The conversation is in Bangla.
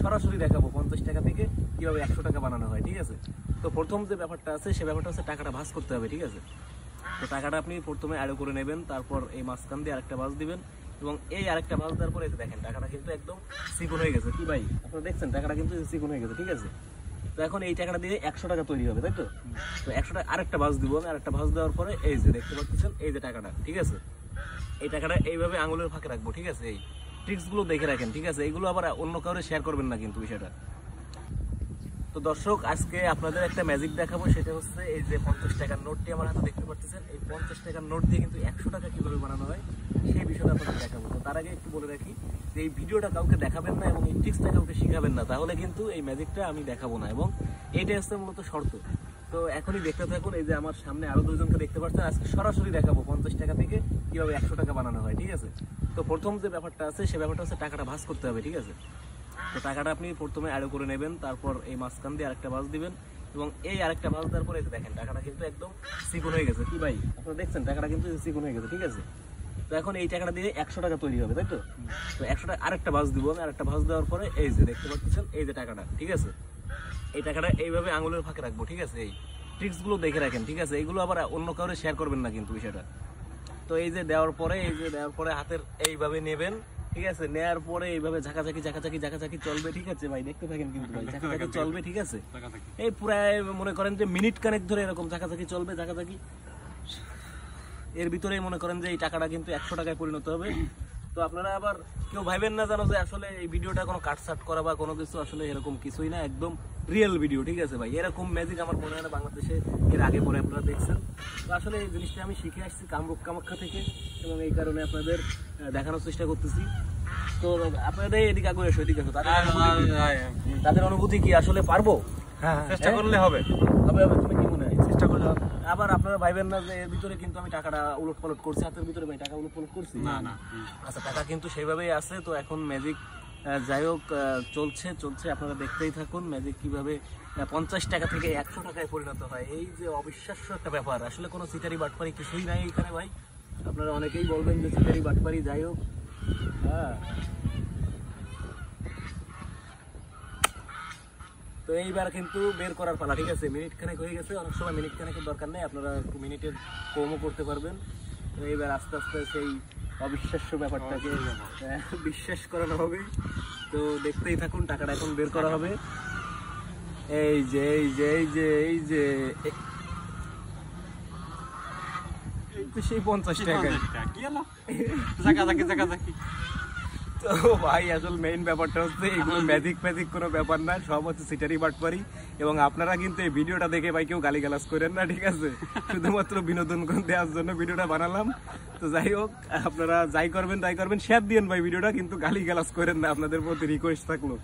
সরাসরি দেখাবো 50 টাকা থেকে কিভাবে 100 টাকা বানানো হয়, ঠিক আছে। তো প্রথম যে ব্যাপারটা আছে সে ব্যাপারটা হচ্ছে টাকাটা ভাঁজ করতে হবে, ঠিক আছে। তো টাকাটা আপনি প্রথমে অ্যাড করে নেবেন, তারপর এই মাঝখান দিয়ে আরেকটা ভাঁজ দিবেন এবং এই আরেকটা ভাঁজ দেওয়ার পরে দেখেন টাকাটা কিন্তু একদম চিকন হয়ে গেছে। কি ভাই আপনারা দেখছেন টাকাটা কিন্তু চিকন হয়ে গেছে, ঠিক আছে। তো এখন এই টাকাটা দিয়ে 100 টাকা তৈরি হবে, তাই তো। তো 100 টাকা আরেকটা ভাঁজ দিব, আরেকটা ভাঁজ দেওয়ার পরে এই যে দেখতে পাচ্ছেন এই যে টাকাটা, ঠিক আছে। এই টাকাটা এইভাবে আঙুলের ফাঁকে রাখবো, ঠিক আছে। এই ট্রিক্সগুলো দেখে রাখেন, ঠিক আছে। এইগুলো আবার অন্য কাউরে শেয়ার করবেন না কিন্তু বিষয়টা। তো দর্শক আজকে আপনাদের একটা ম্যাজিক দেখাবো, সেটা হচ্ছে এই যে 50 টাকার নোটটি আমার হাতে দেখতে পাচ্ছেন, এই 50 টাকার নোট দিয়ে কিন্তু 100 টাকা কিভাবে বানানো হয় সেই বিষয়টা আপনাদের দেখাবো। তো তার আগে একটু বলে রাখি যে এই ভিডিওটা কাউকে দেখাবেন না এবং এই ট্রিক্সটা কাউকে শিখাবেন না, তাহলে কিন্তু এই ম্যাজিকটা আমি দেখাবো না, এবং এইটাই হচ্ছে মূলত শর্ত। তো এখনই দেখতে থাকুন, এই যে আমার সামনে আরো দুজনকে দেখতে পাচ্ছেন, আজকে সরাসরি দেখাবো 50 টাকা থেকে কিভাবে 100 টাকা বানানো হয়, ঠিক আছে। তো প্রথম যে ব্যাপারটা আছে সে ব্যাপারটা হচ্ছে টাকাটা ভাঁজ করতে হবে, ঠিক আছে। তো টাকাটা আপনি প্রথমে অ্যাড করে নেবেন, তারপর এই মাঝখান দিয়ে আরেকটা ভাঁজ দিবেন এবং এই আরেকটা ভাঁজ দেওয়ার পরে দেখেন টাকাটা কিন্তু একদম চিকন হয়ে গেছে। কি ভাই আপনারা দেখছেন টাকাটা কিন্তু চিকন হয়ে গেছে, ঠিক আছে। তো এখন এই টাকাটা দিয়ে 100 টাকা তৈরি হবে, তাই তো। তো 100 টাকা আরেকটা ভাঁজ দিব, আরেকটা ভাঁজ দেওয়ার পরে এই যে দেখতে পাচ্ছেন এই যে টাকাটা, ঠিক আছে। এই টাকাটা এইভাবে আঙুলের ফাঁকে রাখবো, ঠিক আছে। এই ট্রিক্সগুলো দেখে রাখেন, ঠিক আছে। এইগুলো আবার অন্য কাউরে শেয়ার করবেন না কিন্তু বিষয়টা। তো এই যে দেওয়ার পরে হাতের এইভাবে নেবেন, ঠিক আছে। নেয়ার পরে এইভাবে ঝাঁকাঝাঁকি চলবে, ঠিক আছে ভাই দেখতে থাকেন কিন্তু ভাই ঝাঁকাঝাঁকি চলবে, ঠিক আছে। এই পুরাই মনে করেন যে মিনিট কানেক ধরে এরকম ঝাঁকাঝাঁকি চলবে, ঝাঁকাঝাঁকি এর ভিতরেই মনে করেন যে এই টাকাটা কিন্তু 100 টাকায় পরিণত হবে। তো আপনারা আবার কেউ ভাইবেন না জানো যে আসলে এই ভিডিওটা কোনো কাটসাট করা বা কোনো কিছু, আসলে এরকম কিছুই না, একদম রিয়েল ভিডিও, ঠিক আছে ভাই। এরকম ম্যাজিক আমার মনে হয় না বাংলাদেশে এর আগে পরে আপনারা দেখছেন। তো আসলে এই জিনিসটা আমি শিখে আসছি কামরূপ কামাখ্যা থেকে, এবং এই কারণে আপনাদের দেখানোর চেষ্টা করতেছি। তো আপনাদের এদিকে আগে এসো, এদিকে এসো। তাদের অনুভূতি কি আসলে পারবো? হ্যাঁ চেষ্টা করলে হবে। তুমি কি মনে হয় চেষ্টা করলে হবে? আবার আপনারা ভাইবেন না যে এর ভিতরে কিন্তু আমি টাকাটা উলট পালট করছি, হাতের ভিতরে ভাই টাকা উলট পালট করছি না না। আচ্ছা টাকা কিন্তু সেইভাবেই আছে। তো এখন ম্যাজিক যাই হোক চলছে আপনারা দেখতেই থাকুন ম্যাজিক কিভাবে 50 টাকা থেকে 100 টাকায় পরিণত হয়। এই যে অবিশ্বাস্য একটা ব্যাপার, আসলে কোনো চিটারি বাটপারি কিছুই নাই এখানে ভাই। আপনারা অনেকেই বলবেন যে চিটারি বাটপারি, যাই হোক। হ্যাঁ তো এইবার কিন্তু বের করার পালা, ঠিক আছে। মিনিট খানেক হয়ে গেছে, অনেক সময় মিনিট খানেকের দরকার নেই, আপনারা একটু মিনিটের কমও করতে পারবেন। তো এইবার আস্তে আস্তে সেই অবিশ্বাস্য ব্যাপারটাকে বিশ্বাস করানো হবে। তো দেখতেই থাকুন, টাকাটা এখন বের করা হবে। এই যে এই যে এই যে এই যে সেই 50 টাকা কি হলো ঝাঁকাঝাঁকি। তো ভাই আসলে মেইন ব্যাপারটা হচ্ছে এগুলো ম্যাজিক কোনো ব্যাপার না, সব হচ্ছে সিটারি বাটপারি। এবং আপনারা কিন্তু এই ভিডিওটা দেখে ভাই কেউ গালিগালাজ করেন না, ঠিক আছে। শুধুমাত্র বিনোদন দেওয়ার জন্য ভিডিওটা বানালাম। তো যাই হোক আপনারা যাই করবেন শেয়ার দিয়েন ভাই ভিডিওটা, কিন্তু গালিগালাজ করেন না, আপনাদের প্রতি রিকোয়েস্ট থাকলো।